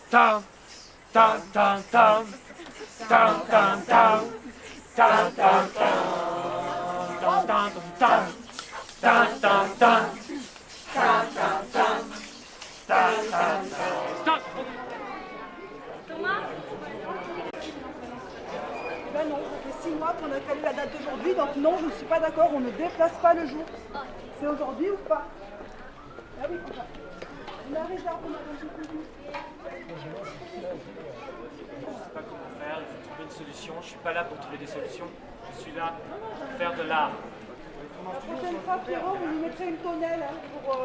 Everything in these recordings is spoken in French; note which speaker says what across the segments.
Speaker 1: Tam, tam, tam, tam, tam, tam, tam, tam, tam, tam, tam, tam, tam, tam, tam, tam. Stop.
Speaker 2: Thomas?
Speaker 3: Ben non, ça fait 6 mois qu'on a calé la date d'aujourd'hui, donc non, je ne suis pas d'accord, on ne déplace pas le jour. C'est aujourd'hui ou pas? Ah oui, enfin, on a réservé, on a réservé.
Speaker 1: Je ne sais pas comment faire, il faut trouver une solution. Je ne suis pas là pour trouver des solutions. Je suis là pour faire de l'art.
Speaker 3: La prochaine fois, Pierrot, vous nous mettrez une tonnelle hein, pour,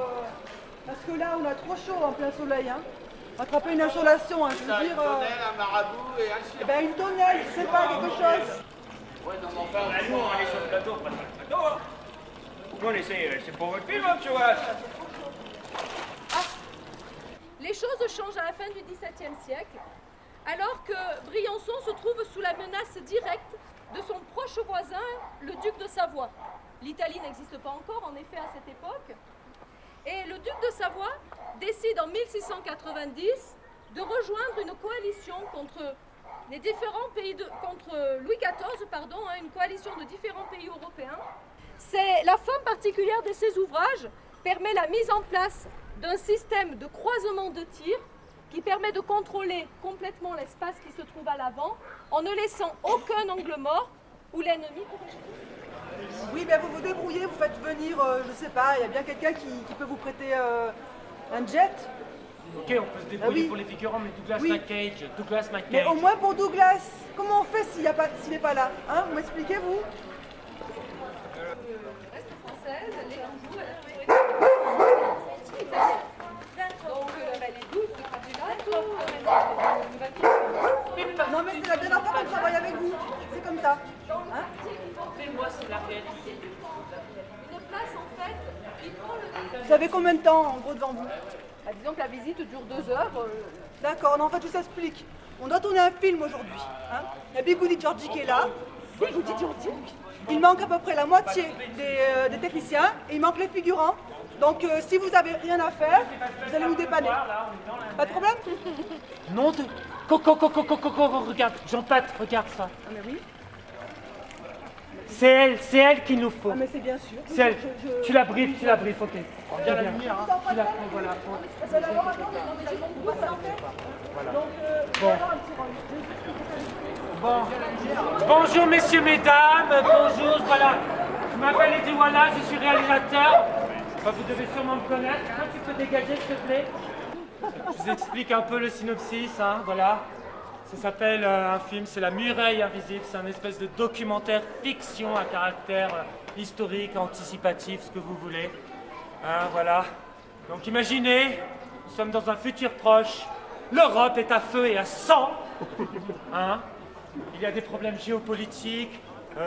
Speaker 3: parce que là, on a trop chaud en plein soleil. Hein. Attraper une insolation, hein, je veux dire.
Speaker 4: Une tonnelle, un marabout et un cirque.
Speaker 3: Eh ben, une tonnelle, je sais pas, quelque chose.
Speaker 4: Ouais, non, mais enfin,
Speaker 5: Nous, on est sur le plateau, on passe sur le plateau. Hein. Nous, on essaie, c'est pour votre film, hein, monsieur Wallace.
Speaker 2: Les choses changent à la fin du XVIIe siècle, alors que Briançon se trouve sous la menace directe de son proche voisin, le duc de Savoie. L'Italie n'existe pas encore, en effet, à cette époque. Et le duc de Savoie décide en 1690 de rejoindre une coalition contre les différents pays contre Louis XIV, une coalition de différents pays européens. C'est la fin particulière de ces ouvrages permet la mise en place d'un système de croisement de tir qui permet de contrôler complètement l'espace qui se trouve à l'avant en ne laissant aucun angle mort où l'ennemi pourrait...
Speaker 3: Oui, ben vous vous débrouillez, vous faites venir, je sais pas, il y a bien quelqu'un qui peut vous prêter un jet.
Speaker 1: Ok, on peut se débrouiller
Speaker 3: oui.
Speaker 1: pour les figurants, mais Douglas
Speaker 3: Oui.
Speaker 1: McCage, Douglas McCage.
Speaker 3: Mais au moins pour Douglas, comment on fait s'il n'est pas là hein? Vous m'expliquez, vous?
Speaker 2: Reste française, elle est en joue, elle a trouvé italienne. Donc elle est douce,
Speaker 3: Non mais c'est la dernière fois qu'on travaille avec vous, c'est comme ça. Hein?
Speaker 2: moi c'est la réalité. Une place en fait, il prend le...
Speaker 3: Vous avez combien de temps en gros devant vous?
Speaker 2: Bah, disons que la visite dure 2 heures.
Speaker 3: D'accord, non, en fait je vous explique. On doit tourner un film aujourd'hui. Hein? Il y a Bigoudi Georgie qui est là.
Speaker 2: Bigoudi Georgie.
Speaker 3: Il manque à peu près la moitié des techniciens et il manque les figurants. Donc si vous avez rien à faire, vous allez nous dépanner. Pas de problème?
Speaker 1: Non de... Coco, regarde, Jean-Pat, regarde ça.
Speaker 3: Ah mais oui.
Speaker 1: C'est elle qu'il nous faut.
Speaker 3: Ah mais c'est bien sûr.
Speaker 1: C'est elle. Tu la briefes, ok.
Speaker 3: Regarde la lumière.
Speaker 1: Tu la prends, voilà.
Speaker 3: Vous allez avoir un temps, mais j'ai beaucoup de faire.
Speaker 1: Voilà.
Speaker 3: Donc,
Speaker 1: Bon. Bon. Bonjour messieurs, mesdames, bonjour, voilà. Je m'appelle Eddie Wallace, je suis réalisateur. Enfin, vous devez sûrement me connaître. Toi, tu peux dégager, s'il te plaît? Je vous explique un peu le synopsis, hein, voilà. Ça s'appelle un film, c'est La Muraille Invisible. C'est un espèce de documentaire fiction à caractère historique, anticipatif, ce que vous voulez. Hein, voilà. Donc imaginez, nous sommes dans un futur proche. L'Europe est à feu et à sang. Hein? Il y a des problèmes géopolitiques,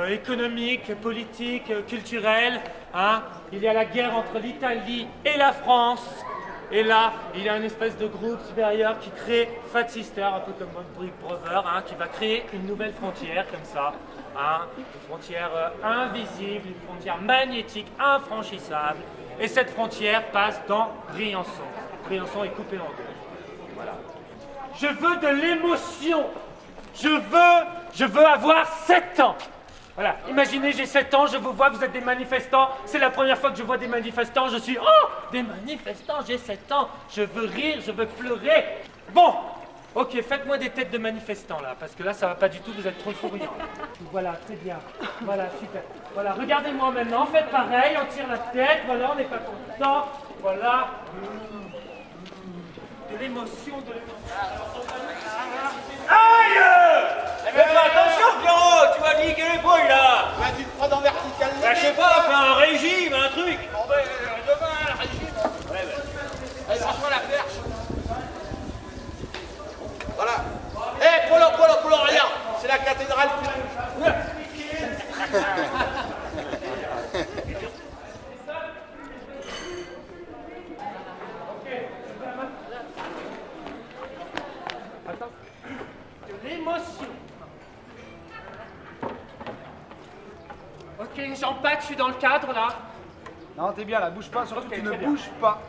Speaker 1: économiques, politiques, culturels. Hein? Il y a la guerre entre l'Italie et la France. Et là, il y a une espèce de groupe supérieur qui crée Fat Sister, un peu comme Big Brother, hein, qui va créer une nouvelle frontière comme ça. Hein, une frontière invisible, une frontière magnétique, infranchissable. Et cette frontière passe dans Briançon. Briançon est coupé en deux. Voilà. Je veux de l'émotion. Je veux avoir 7 ans. Voilà, imaginez, j'ai 7 ans, je vous vois, vous êtes des manifestants. C'est la première fois que je vois des manifestants, je suis... Oh, des manifestants, j'ai 7 ans. Je veux rire, je veux pleurer. Bon, ok, faites-moi des têtes de manifestants, là, parce que là, ça va pas du tout, vous êtes trop souriants. Voilà, très bien. Voilà, super. Voilà, regardez-moi maintenant, faites pareil, on tire la tête, voilà, on n'est pas content. Voilà. De l'émotion, de l'émotion.
Speaker 5: Aïe! Fais attention, Pierrot, tu vas niquer les bouilles là!
Speaker 4: Bah, tu te prends dans vertical.
Speaker 5: Bah, je sais pas, fais un régime, un truc!
Speaker 4: Bon, ben, demain, la régime.
Speaker 5: Ouais, bah.
Speaker 4: Allez, branche-moi la perche. Voilà. Hé, Polo, regarde. C'est la cathédrale.
Speaker 1: Attends. De l'émotion. Ok, Jean-Pat, je suis dans le cadre là.
Speaker 6: Non, t'es bien là, bouge pas, surtout
Speaker 1: Ok,
Speaker 6: tu ne
Speaker 1: très bien.
Speaker 6: bouges pas.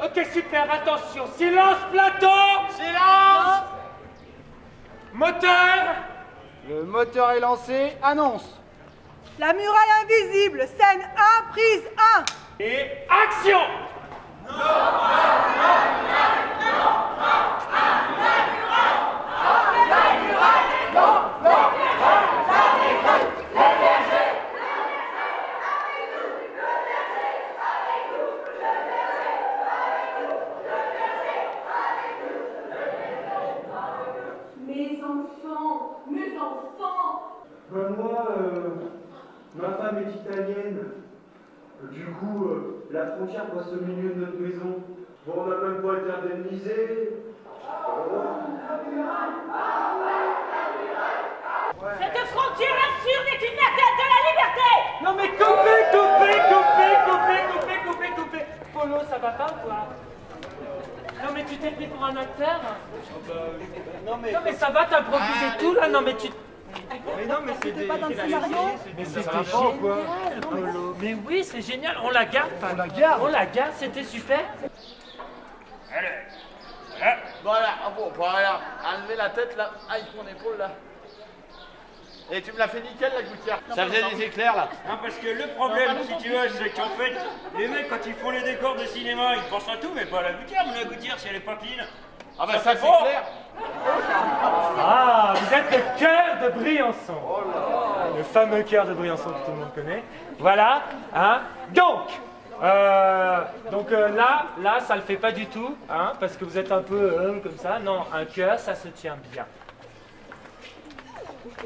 Speaker 1: Ok, super, attention. Silence, plateau.
Speaker 4: Silence.
Speaker 1: Moteur.
Speaker 6: Le moteur est lancé, annonce.
Speaker 3: La muraille invisible, scène 1, prise 1.
Speaker 1: Et action.
Speaker 2: Mes enfants, mes enfants.
Speaker 7: Ben moi, ma femme est italienne. Du coup, la frontière passe au milieu de notre maison. Bon, on n'a même pas été indemnisé.
Speaker 8: Cette frontière absurde est une atteinte à la liberté!
Speaker 1: Non mais coupez. Polo, ça va pas ou quoi? Non mais tu t'es pris pour un acteur? Non mais ça va, t'improviser tout là? Non mais tu...
Speaker 7: Mais non, mais c'est des...
Speaker 3: Pas dans le scénario.
Speaker 1: Mais c'était
Speaker 7: va pas, ou quoi?
Speaker 1: génial, Polo. Mais oui, c'est génial. On la garde.
Speaker 6: On la garde.
Speaker 1: On la garde, c'était super.
Speaker 5: Allez. Voilà.
Speaker 4: Voilà, ah bon, voilà. Enlevez la tête là. Aïe, ton épaule là. Et tu me l'as fait nickel la gouttière. Ça faisait des éclairs là.
Speaker 5: Non, parce que le problème, si tu veux, c'est qu'en fait, les mecs, quand ils font les décors de cinéma, ils pensent à tout, mais pas à la gouttière. Mais la gouttière, si elle est pas clean.
Speaker 4: Ah bah ça c'est
Speaker 5: bon.
Speaker 4: clair.
Speaker 1: Ah, vous êtes le cœur de Briançon. Le fameux cœur de Briançon que tout le monde connaît. Voilà, hein. Donc, là, ça le fait pas du tout, hein, parce que vous êtes un peu comme ça. Non, un cœur, ça se tient bien.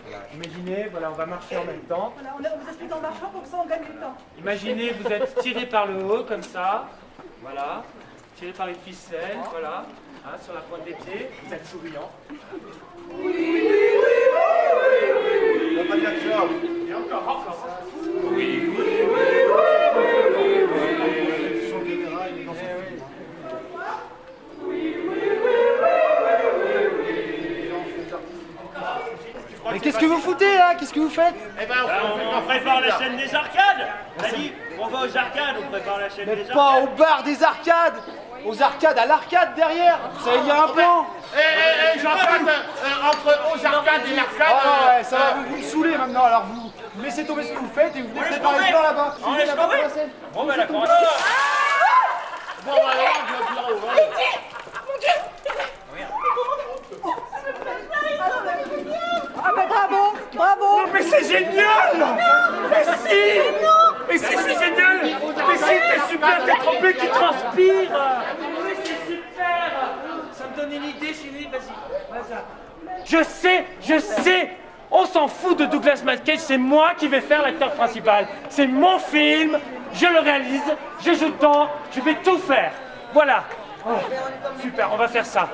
Speaker 1: Voilà. Imaginez, voilà, on va marcher en même temps.
Speaker 3: Voilà, on vous explique en marchant, comme ça on gagne du temps.
Speaker 1: Imaginez, vous êtes tiré par le haut, comme ça. Voilà, tiré par une ficelle, voilà. Hein, sur la pointe des pieds, vous êtes souriant.
Speaker 4: Pas d'action.
Speaker 1: Et encore.
Speaker 6: Mais qu'est-ce que vous foutez là? Qu'est-ce que vous faites?
Speaker 4: Eh ben
Speaker 5: On prépare la scène des arcades. T'as dit, on va aux arcades, on prépare la scène
Speaker 6: Mais
Speaker 5: des
Speaker 6: pas
Speaker 5: arcades.
Speaker 6: au bar des arcades! Aux arcades, à l'arcade derrière! Vous savez, il y a un plan!
Speaker 4: Jean-Paul, entre aux arcades et l'arcade.
Speaker 6: Ah ouais, ça va, vous me saoulez maintenant, alors vous laissez tomber ce que vous faites et vous venez
Speaker 5: laisse
Speaker 6: préparer
Speaker 5: tomber.
Speaker 6: le plan là-bas.
Speaker 5: On
Speaker 6: Suivez
Speaker 5: laisse
Speaker 6: là-bas
Speaker 5: tomber.
Speaker 6: pour la scène.
Speaker 5: Bon, ben d'accord.
Speaker 4: Bon, alors, le bureau.
Speaker 3: Ah ben bravo.
Speaker 1: Mais c'est génial! Mais si! Mais si, c'est génial! Mais si, t'es super, t'es trempé, tu transpires! Mais c'est super! Ça me donne une idée, chérie, vas-y. Je sais! On s'en fout de Douglas Mackay, c'est moi qui vais faire l'acteur principal. C'est mon film, je le réalise, je joue dedans, je vais tout faire. Voilà. Oh, super, on va faire ça.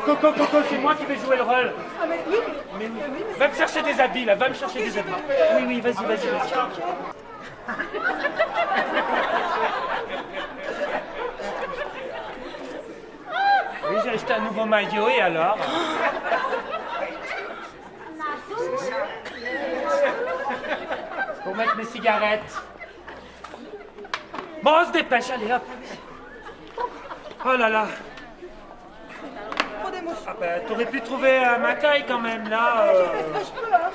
Speaker 1: Coco, c'est moi qui vais jouer le rôle.
Speaker 3: Ah mais oui,
Speaker 1: Mais va me chercher des habits là, va me chercher des habits. Oui, vas-y. Oui, j'ai acheté un nouveau maillot et alors? Pour mettre mes cigarettes. Bon, on se dépêche, allez hop. Oh là là.
Speaker 3: trop d'émotion.
Speaker 1: Ah ben, t'aurais pu trouver ma taille quand même là.
Speaker 3: J'ai fait ce que je peux, hein.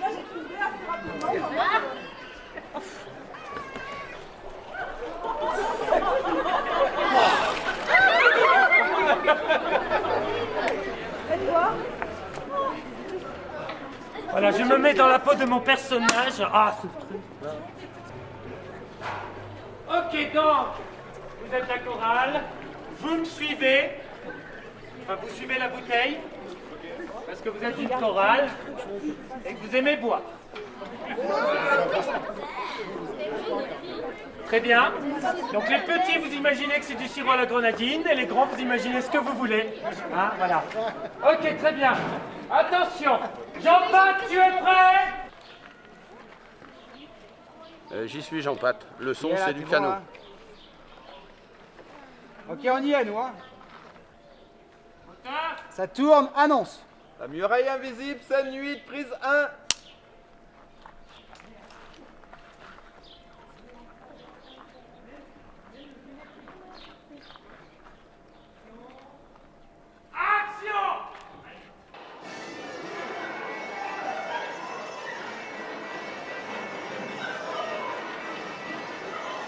Speaker 3: Là, j'ai trouvé assez rapidement. Faites voir.
Speaker 1: Voilà, je me mets dans la peau de mon personnage. Ah, ce truc. Ok, donc, vous êtes la chorale, vous me suivez, enfin, vous suivez la bouteille, parce que vous êtes une chorale et que vous aimez boire. Très bien. Donc les petits, vous imaginez que c'est du sirop à la grenadine, et les grands, vous imaginez ce que vous voulez. Hein, voilà. Ok, très bien. Attention. Jean-Pat, tu es prêt?
Speaker 4: J'y suis, Jean-Pat. Le son,
Speaker 6: Et là,
Speaker 4: c'est
Speaker 6: tu
Speaker 4: du
Speaker 6: vois,
Speaker 4: canot.
Speaker 6: hein. Ok, on y est, nous. Hein. Ça tourne, annonce.
Speaker 4: La muraille invisible, scène 8, prise 1.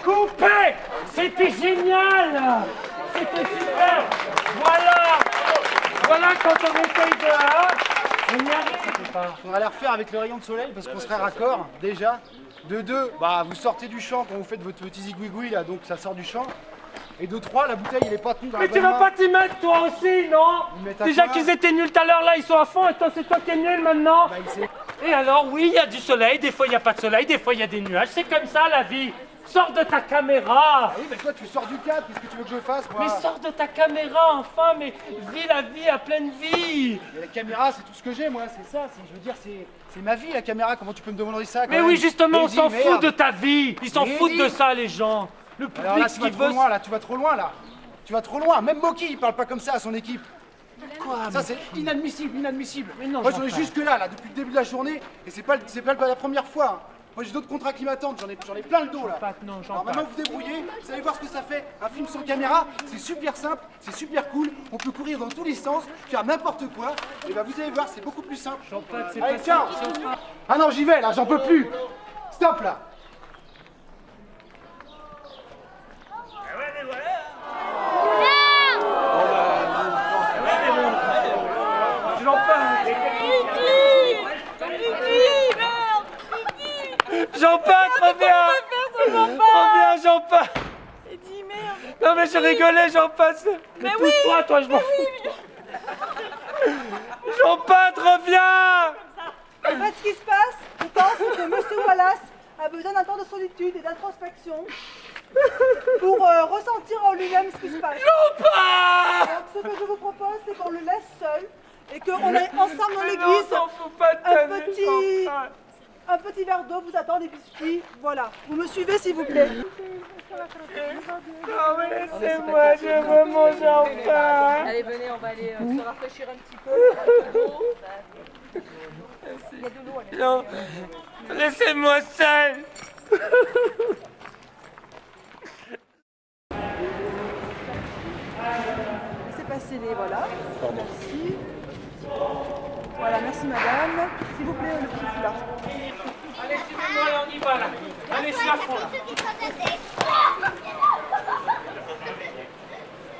Speaker 1: coupé. C'était génial. C'était super. Voilà quand on essaye de... On y arrive.
Speaker 6: On va la refaire avec le rayon de soleil parce qu'on serait raccord déjà. De 2, bah vous sortez du champ quand vous faites votre petit zigouigoui là, donc ça sort du champ. Et de 3, la bouteille elle est pas tenue dans la
Speaker 1: Mais tu
Speaker 6: bonne
Speaker 1: vas
Speaker 6: main.
Speaker 1: pas t'y mettre toi aussi, non? Déjà qu'ils étaient nuls tout à l'heure, là ils sont à fond, et toi c'est toi qui es nul maintenant.
Speaker 6: Bah,
Speaker 1: Et alors oui, il y a du soleil, des fois il n'y a pas de soleil, des fois il y a des nuages, c'est comme ça la vie. Sors de ta caméra.
Speaker 6: Ah oui, mais toi tu sors du cadre, qu'est-ce que tu veux que je fasse moi?
Speaker 1: Mais sors de ta caméra enfin, mais vis la vie à pleine vie.
Speaker 6: Et la caméra c'est tout ce que j'ai moi, c'est ça, je veux dire c'est ma vie la caméra, comment tu peux me demander ça quand
Speaker 1: Mais
Speaker 6: même?
Speaker 1: oui justement, on
Speaker 6: Eddie,
Speaker 1: s'en
Speaker 6: merde.
Speaker 1: fout de ta vie. Ils s'en
Speaker 6: Mais
Speaker 1: foutent
Speaker 6: Eddie.
Speaker 1: de ça les gens. Le public
Speaker 6: Alors là tu
Speaker 1: ce
Speaker 6: vas
Speaker 1: qu'il
Speaker 6: trop
Speaker 1: veut...
Speaker 6: loin là, tu vas trop loin là. Tu vas trop loin, même Moki il parle pas comme ça à son équipe.
Speaker 1: Quoi?
Speaker 6: Ça c'est inadmissible, inadmissible.
Speaker 1: Mais non,
Speaker 6: moi j'en ai
Speaker 1: Jean-Pierre.
Speaker 6: jusque là, depuis le début de la journée, et c'est pas la première fois. Hein. Moi j'ai d'autres contrats qui m'attendent, j'en ai plein le dos là.
Speaker 1: Non,
Speaker 6: Alors maintenant vous débrouillez, vous allez voir ce que ça fait. Un film sans caméra, c'est super simple, c'est super cool, on peut courir dans tous les sens, faire n'importe quoi, et bah vous allez voir, c'est beaucoup plus simple.
Speaker 1: c'est
Speaker 6: Allez
Speaker 1: pas
Speaker 6: tiens. Ah non j'y vais là, j'en peux plus. Stop là.
Speaker 1: Jean-Pat, reviens! Reviens, Jean-Pat!
Speaker 8: Eddie, merde.
Speaker 1: Non mais je rigolais, Jean-Pat! Mais pousse-toi, toi, je m'en fous! Jean-Pat, reviens!
Speaker 3: En fait, ce qui se passe, je pense que M. Wallace a besoin d'un temps de solitude et d'introspection pour ressentir en lui-même ce qui se passe.
Speaker 1: Jean-Pat!
Speaker 3: Donc, ce que je vous propose, c'est qu'on le laisse seul et qu'on aille ensemble dans
Speaker 1: Mais non,
Speaker 3: l'église.
Speaker 1: on s'en fout pas de ta vie, Jean-Pat.
Speaker 3: Un petit verre d'eau vous attend, des biscuits, voilà. Vous me suivez s'il vous plaît.
Speaker 1: Non mais laissez-moi, je veux mon Jean-Pat!
Speaker 2: Allez, venez, on va aller se rafraîchir un petit peu. Il y a de l'eau, allez.
Speaker 1: Non, laissez-moi seul!
Speaker 3: Laissez passer les, voilà. Merci. Voilà, merci madame. S'il vous plaît, le petit foulard.
Speaker 1: Allez, suivez-moi et on y va là! Allez, je suis à fond là!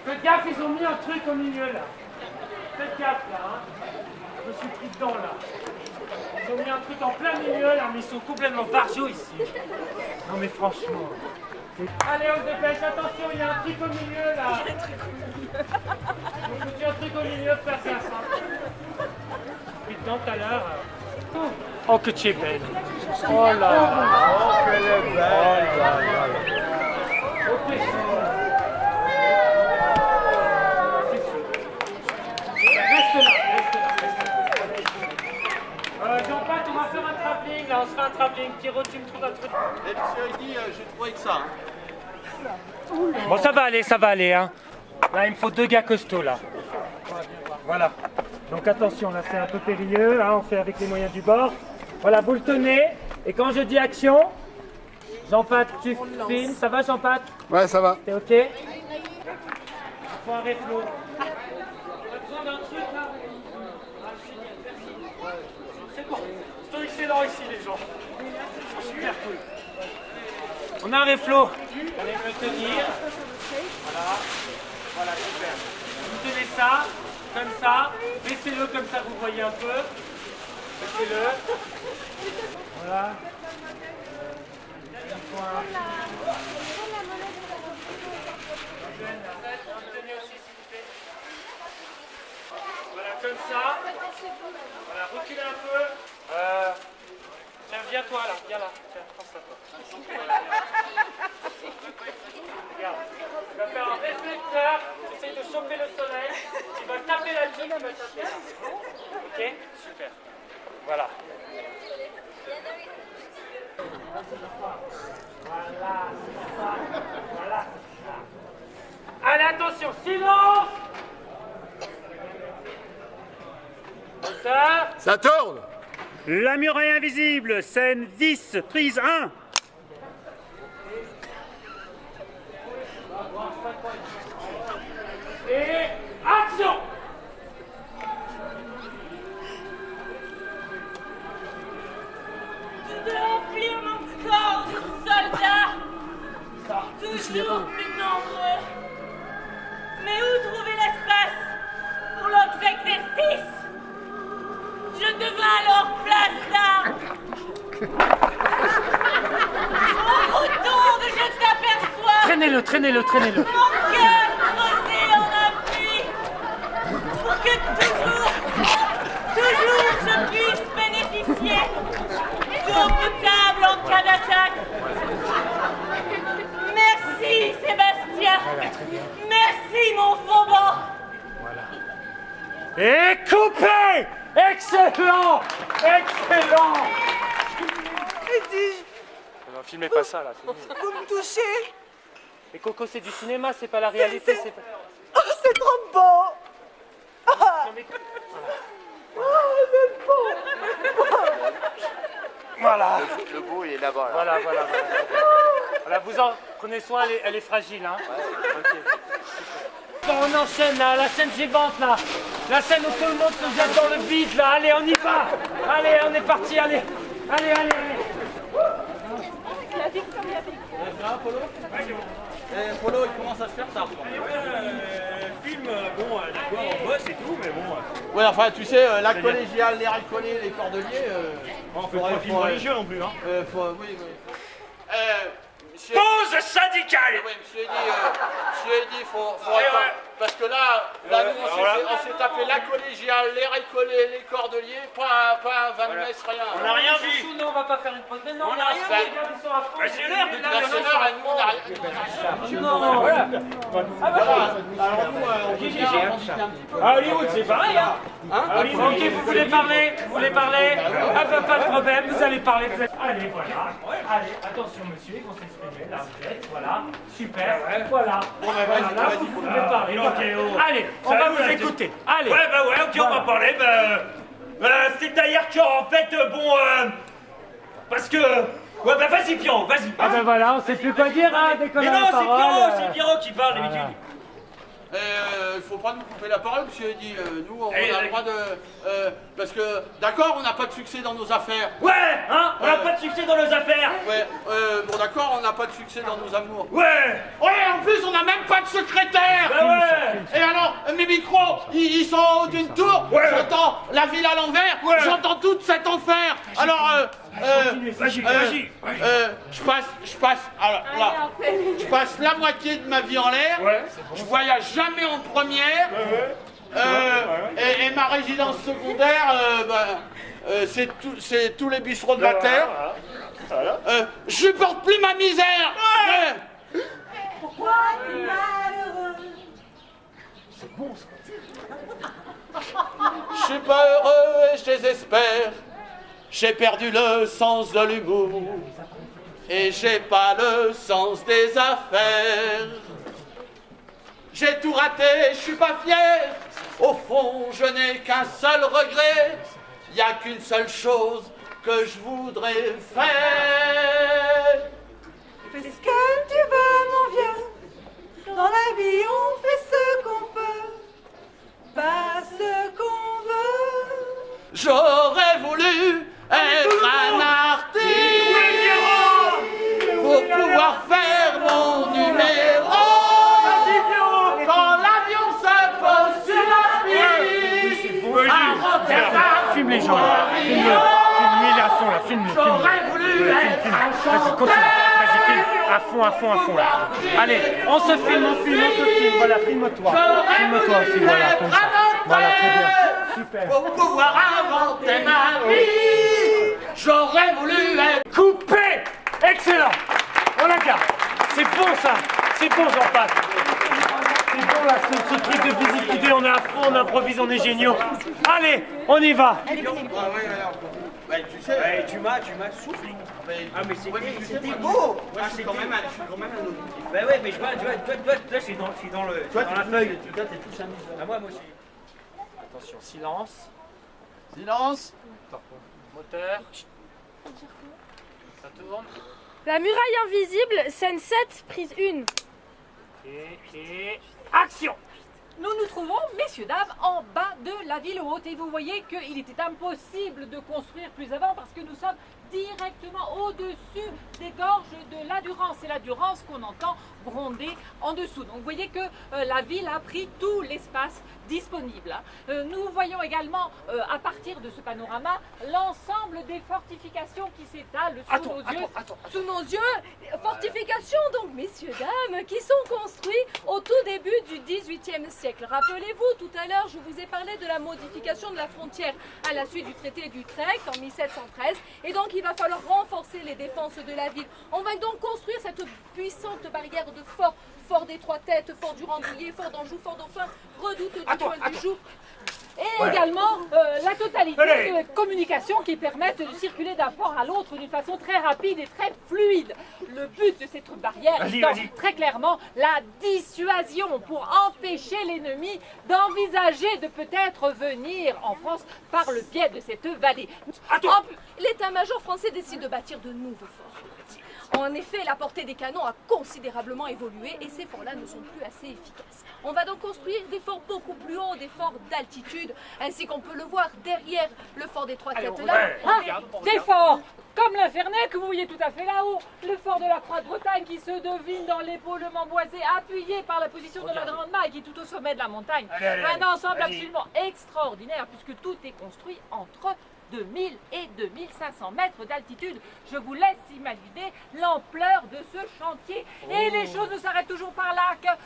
Speaker 1: Faites gaffe, ils ont mis un truc au milieu là! Faites gaffe là, hein! Je me suis pris dedans là! Ils ont mis un truc en plein milieu là, mais ils sont complètement barjots ici! Non mais franchement! Allez, on se dépêche, attention, il y a un truc au milieu là! Il y a un truc au milieu, faire gaffe! Hein. Puis dedans tout à l'heure. Oh que tu es belle! Oh là là!
Speaker 4: Oh, qu'elle est belle.
Speaker 1: Oh là là! Ok, reste là, reste là, reste là. Jean-Pat, on va faire un travelling là, on se fait un travelling. Thiro, tu me trouves un truc.
Speaker 4: Et monsieur Eddy, j'ai trouvé que ça. Hein.
Speaker 1: Bon, ça va aller, hein. Là, il me faut 2 gars costauds là. Voilà. Donc attention, là c'est un peu périlleux, hein, on fait avec les moyens du bord. Voilà, vous le tenez, et quand je dis action, Jean-Pat, tu filmes, ça va Jean-Pat?
Speaker 6: Ouais ça va.
Speaker 1: T'es ok? Il faut un réfleau. On a besoin d'un truc là? Ah, génial, merci. C'est bon, c'est excellent ici les gens. Ils sont super cool. On a un réfleau. Allez me le tenir. Voilà. Voilà, super. Vous tenez ça, comme ça. Baissez-le comme ça, vous voyez un peu. Baissez-le. Voilà. Un point. Tenez aussi, s'il vous plaît. Voilà, comme ça. Voilà, reculez un peu. Tiens, viens toi là, viens là. Tiens, prends ça toi. Regarde, tu vas faire un réflecteur, tu essayes de choper le soleil, tu vas taper là-dessus, tu vas taper là. Ok? Super. Voilà. Voilà, voilà. Allez, attention, silence! Moteur.
Speaker 4: Ça tourne.
Speaker 5: La muraille invisible, scène 10, prise 1.
Speaker 1: Et action!
Speaker 8: Tu dois remplir mon corps, soldat.
Speaker 1: Ça. cinéma.
Speaker 8: Plus nombreux. Mais où trouver l'espace pour l'autre exercice? Je devins alors place d'armes. Au retour de je t'aperçois.
Speaker 1: Traînez-le, traînez-le, traînez-le.
Speaker 8: Mon cœur creusé en appui. Pour que toujours je puisse bénéficier d'eau potable en cas d'attaque. Merci Sébastien. Merci mon fondant.
Speaker 1: Et coupé! Excellent! Excellent!
Speaker 3: Eddie,
Speaker 1: Non, filmez pas ça là.
Speaker 3: vous me touchez.
Speaker 1: Mais Coco, c'est du cinéma, c'est pas la réalité. C'est pas...
Speaker 3: Oh, c'est trop beau.
Speaker 1: Non, mais-
Speaker 3: Oh, c'est beau.
Speaker 1: Voilà.
Speaker 4: Le beau, il est là-bas. Là.
Speaker 1: Voilà, voilà, voilà. Voilà, vous en prenez soin, elle est fragile, hein. Ok. Bon, on enchaîne là, la scène suivante là. La scène où tout le monde se jette dans le vide là. Allez, on y va. Allez, on est parti, allez. Allez, allez, allez.
Speaker 4: Polo, il commence à se faire tard.
Speaker 5: Film, bon, d'accord, on bosse et tout, mais bon.
Speaker 4: Ouais, enfin, tu sais, la collégiale, les récollés, les cordeliers.
Speaker 5: On fait pas un film religieux non plus, hein.
Speaker 4: Oui, oui. Monsieur.
Speaker 5: Pause syndicale.
Speaker 4: Oui, monsieur Eddy, faut parce que là nous, on s'est tapé la collégiale, les récollés, les cordeliers, pas un Van Mess, rien.
Speaker 5: On n'a rien vu.
Speaker 1: Non, on va pas faire une pause. Mais non,
Speaker 5: On n'a rien
Speaker 1: vu. Ils sont à fond.
Speaker 5: C'est l'heure de
Speaker 4: Là, c'est l'heure, et nous, on n'a rien.
Speaker 1: Non, voilà.
Speaker 4: Alors nous, on veut bien revendiquer un petit peu.
Speaker 5: À Hollywood, c'est pareil, hein.
Speaker 1: Ok, vous voulez parler? Vous voulez parler? Ah bah, pas de problème, vous allez parler. Allez, voilà. Allez, attention monsieur, ils vont s'exprimer. Là, vous êtes, voilà. Super. Voilà. Voilà, là, vous pouvez parler.
Speaker 5: Ok, oh.
Speaker 1: Allez, on va vous écouter. Allez.
Speaker 5: Ouais, bah ouais, ok, on va parler. C'est-à-dire qu'en fait, parce que... Ouais, bah vas-y, Pierrot, vas-y.
Speaker 1: Ah ben voilà, on sait plus quoi dire, hein, dès qu'on
Speaker 5: Mais
Speaker 1: a
Speaker 5: non,
Speaker 1: la
Speaker 5: c'est
Speaker 1: parole.
Speaker 5: Pierrot qui parle d'habitude.
Speaker 4: Il faut pas nous couper la parole, monsieur Eddy. Nous, on a
Speaker 5: Allez,
Speaker 4: le droit de... parce que, d'accord, on n'a pas de succès dans nos affaires.
Speaker 5: Ouais, hein, on n'a pas de succès dans nos affaires.
Speaker 4: Ouais, bon d'accord, on n'a pas de succès dans nos amours.
Speaker 5: Ouais.
Speaker 4: Ouais, en plus, on n'a même pas de secrétaire.
Speaker 5: Bah ouais.
Speaker 4: Et alors, mes micros, ils sont en haut d'une tour.
Speaker 5: Ouais.
Speaker 4: J'entends la ville à l'envers.
Speaker 5: Ouais.
Speaker 4: J'entends tout cet enfer. Alors,
Speaker 5: Vas-y.
Speaker 4: je passe, alors là, je passe la moitié de ma vie en l'air.
Speaker 5: Ouais.
Speaker 4: Je voyage jamais en première. Et ma résidence secondaire, c'est tous les bistrots de la terre. Je supporte plus ma misère.
Speaker 3: Pourquoi t'es malheureux?
Speaker 4: Je suis pas heureux et je désespère. J'ai perdu le sens de l'humour et j'ai pas le sens des affaires. J'ai tout raté, je suis pas fier. Au fond, je n'ai qu'un seul regret. Y a qu'une seule chose que je voudrais faire.
Speaker 3: Fais ce que tu veux, mon vieux. Dans la vie, on fait ce qu'on peut, pas ce qu'on veut.
Speaker 4: J'aurais voulu être un artiste pour pouvoir faire mon numéro. Quand l'avion se pose sur la piste, à Rotterdam,
Speaker 1: Filme les gens, là. Filme-le à fond, là. Filme-le.
Speaker 4: j'aurais voulu être un
Speaker 1: Vas-y,
Speaker 4: chanteur.
Speaker 1: continue. Vas-y, filme. À fond, là. Allez, on se filme. Voilà, filme-toi. Filme-toi aussi, voilà, comme ça. Voilà, très bien. Super.
Speaker 4: Pour pouvoir inventer ma vie, j'aurais voulu être...
Speaker 1: Coupé. Excellent. On la garde. C'est bon, ça. C'est bon, j'en passe. C'est bon, là, ce truc de visibilité. On est à fond, on improvise, on est géniaux. Allez, on y va.
Speaker 4: tu sais...
Speaker 5: Tu m'as soufflé. Ah, mais
Speaker 4: c'était beau. Moi, je suis quand même un objectif.
Speaker 5: Bah ouais, mais je vois, toi, je suis dans la feuille.
Speaker 4: Toi, t'es tout amusant.
Speaker 5: Ah, moi aussi.
Speaker 1: Attention, silence.
Speaker 4: Silence.
Speaker 1: Moteur. Ça tourne.
Speaker 9: La muraille invisible, scène 7, prise 1.
Speaker 1: Et action.
Speaker 2: Nous nous trouvons, messieurs, dames, en bas de la ville haute et vous voyez qu'il était impossible de construire plus avant parce que nous sommes
Speaker 8: directement au-dessus des gorges de la Durance. C'est la Durance qu'on entend gronder en dessous. Donc vous voyez que la ville a pris tout l'espace disponible. Nous voyons également, à partir de ce panorama, l'ensemble des fortifications qui s'étalent sous nos yeux.
Speaker 2: Sous nos yeux, fortifications donc, messieurs, dames, qui sont construites au tout début du XVIIIe siècle. Rappelez-vous, tout à l'heure, je vous ai parlé de la modification de la frontière à la suite du traité d'Utrecht en 1713. Et donc, il va falloir renforcer les défenses de la ville. On va donc construire cette puissante barrière de fort. Fort des Trois Têtes, fort du Rambouillet, fort d'Anjou, fort d'Auphin, redoute du Poil du Jour. Et également la totalité de communications qui permettent de circuler d'un port à l'autre d'une façon très rapide et très fluide. Le but de cette barrière est très clairement la dissuasion pour empêcher l'ennemi d'envisager de peut-être venir en France par le biais de cette vallée. L'état-major français décide de bâtir de nouveaux forts. En effet, la portée des canons a considérablement évolué et ces forts-là ne sont plus assez efficaces. On va donc construire des forts beaucoup plus hauts, des forts d'altitude, ainsi qu'on peut le voir derrière le fort des Trois Têtes là.
Speaker 8: Des forts comme l'Infernet que vous voyez tout à fait là-haut, le fort de la Croix-de-Bretagne qui se devine dans l'épaulement boisé, appuyé par la position de la Grande Maille qui est tout au sommet de la montagne. Un ensemble absolument extraordinaire puisque tout est construit entre 2000 et 2500 mètres d'altitude. Je vous laisse imaginer l'ampleur de ce chantier. Et les choses ne s'arrêtent toujours par là, car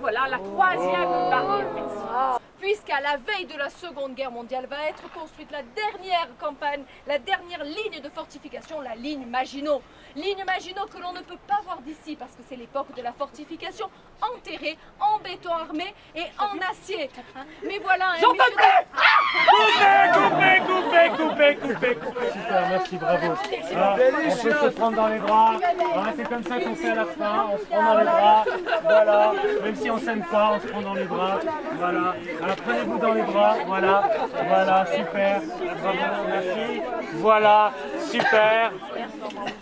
Speaker 8: voilà la troisième barrière.
Speaker 2: Puisqu'à la veille de la Seconde Guerre mondiale va être construite la dernière campagne, la dernière ligne de fortification, la ligne Maginot. Ligne Maginot que l'on ne peut pas voir d'ici parce que c'est l'époque de la fortification enterrée en béton armé et en acier. Mais voilà un...
Speaker 1: Coupez. Super, merci, bravo. On peut se prendre dans les bras. C'est comme ça qu'on fait à la fin. On se prend dans les bras. Voilà. Même si on s'aime pas, on se prend dans les bras. Voilà. Alors prenez-vous dans les bras. Voilà. Voilà, super. Bravo, merci. Voilà, super.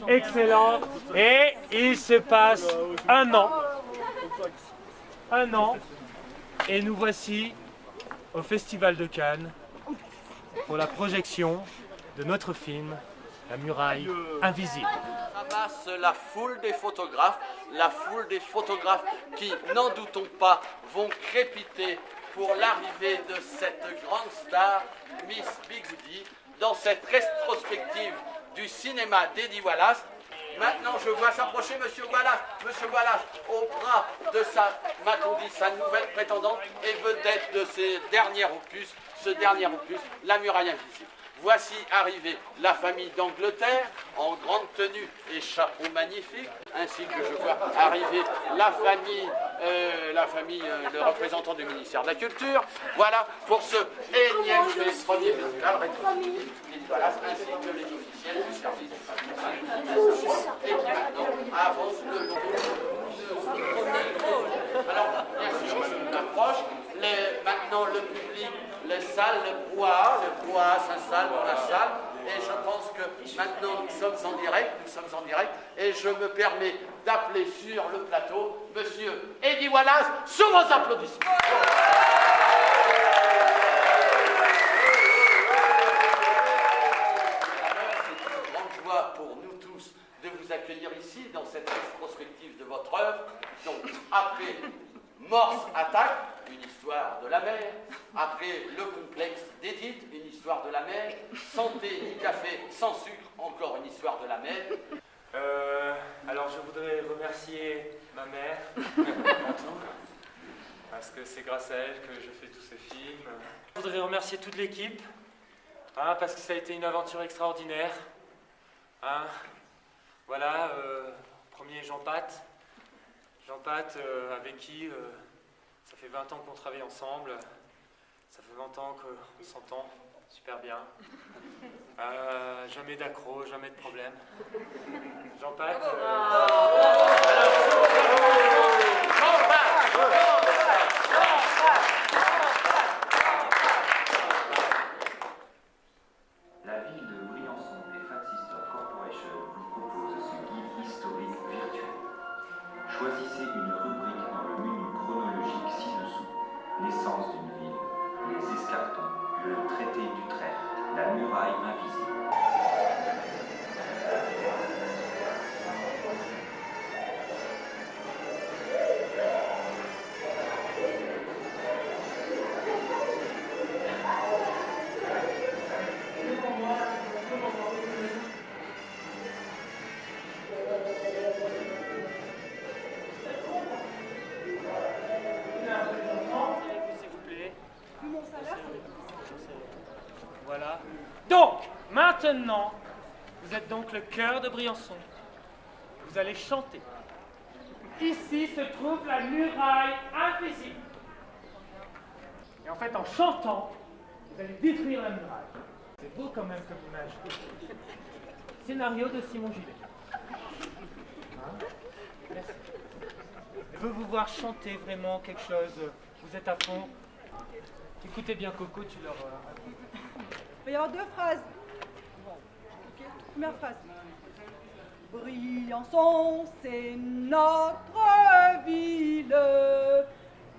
Speaker 1: Excellent. Et il se passe un an. Et nous voici au Festival de Cannes pour la projection de notre film La Muraille Invisible.
Speaker 4: Ramasse la foule des photographes qui, n'en doutons pas, vont crépiter pour l'arrivée de cette grande star, Miss Biggoody, dans cette rétrospective du cinéma d'Eddie Wallace. Maintenant, je vois s'approcher Monsieur Wallace, au bras de sa nouvelle prétendante et vedette de ce dernier opus, La Muraille Invisible. Voici arriver la famille d'Angleterre en grande tenue et chapeau magnifique, ainsi que je vois arriver la famille, le représentant du ministère de la Culture. Voilà pour ce énième premier festival rétrospectif d'Eddie Wallace, ainsi que les officiels du service de famille. Et maintenant avance le long. Alors, bien sûr, on approche. Maintenant, le public, les salles, le brouhaha s'installe dans la salle. Et je pense que maintenant, nous sommes en direct. Et je me permets d'appeler sur le plateau Monsieur Eddie Wallace, sous vos applaudissements. Pour nous tous de vous accueillir ici dans cette rétrospective de votre œuvre. Donc après Morse Attaque, une histoire de la mer, après Le Complexe d'Édith, une histoire de la mer, Santé du café sans sucre, encore une histoire de la mer.
Speaker 1: Alors je voudrais remercier ma mère en tout, parce que c'est grâce à elle que je fais tous ces films. Je voudrais remercier toute l'équipe, parce que ça a été une aventure extraordinaire. Voilà, premier Jean-Pat, avec qui ça fait 20 ans qu'on travaille ensemble, ça fait 20 ans qu'on s'entend super bien, jamais d'accro, jamais de problème. Jean-Pat,
Speaker 10: La ville de Briançon et Fat Sister Corporation vous propose ce guide historique virtuel. Choisissez une rubrique dans le menu chronologique ci-dessous. Naissance d'une ville, les escartons, le traité d'Utrecht, la muraille invisible.
Speaker 1: Donc, maintenant, vous êtes donc le cœur de Briançon. Vous allez chanter. Ici se trouve la muraille invisible. Et en fait, en chantant, vous allez détruire la muraille. C'est beau quand même comme image. Scénario de Simon Gillet. Hein? Merci. Je veux vous voir chanter vraiment quelque chose. Vous êtes à fond. Écoutez bien Coco, tu leur...
Speaker 3: Il va y avoir 2 phrases. Ok, première phrase. Briançon, c'est notre ville,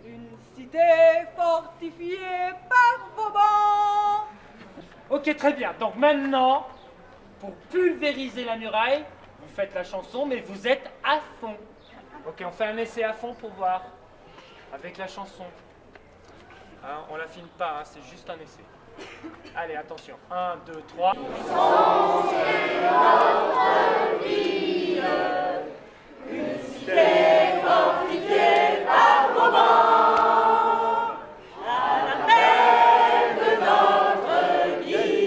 Speaker 3: une cité fortifiée par Vauban.
Speaker 1: Ok, très bien. Donc maintenant, pour pulvériser la muraille, vous faites la chanson, mais vous êtes à fond. Ok, on fait un essai à fond pour voir. Avec la chanson. Hein, on la filme pas, hein, c'est juste un essai. Allez, attention. 1, 2, 3.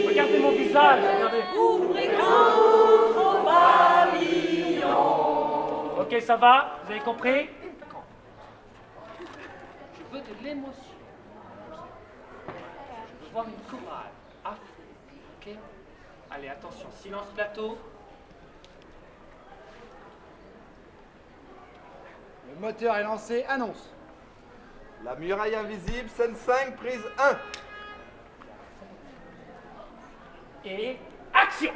Speaker 1: Regardez mon visage, regardez. Ok, ça va? Vous avez compris? Je veux de l'émotion. Je veux voir une chorale à fond. Ok? Allez, attention, silence plateau.
Speaker 6: Le moteur est lancé, annonce.
Speaker 11: La muraille invisible, scène 5, prise 1.
Speaker 1: Et action!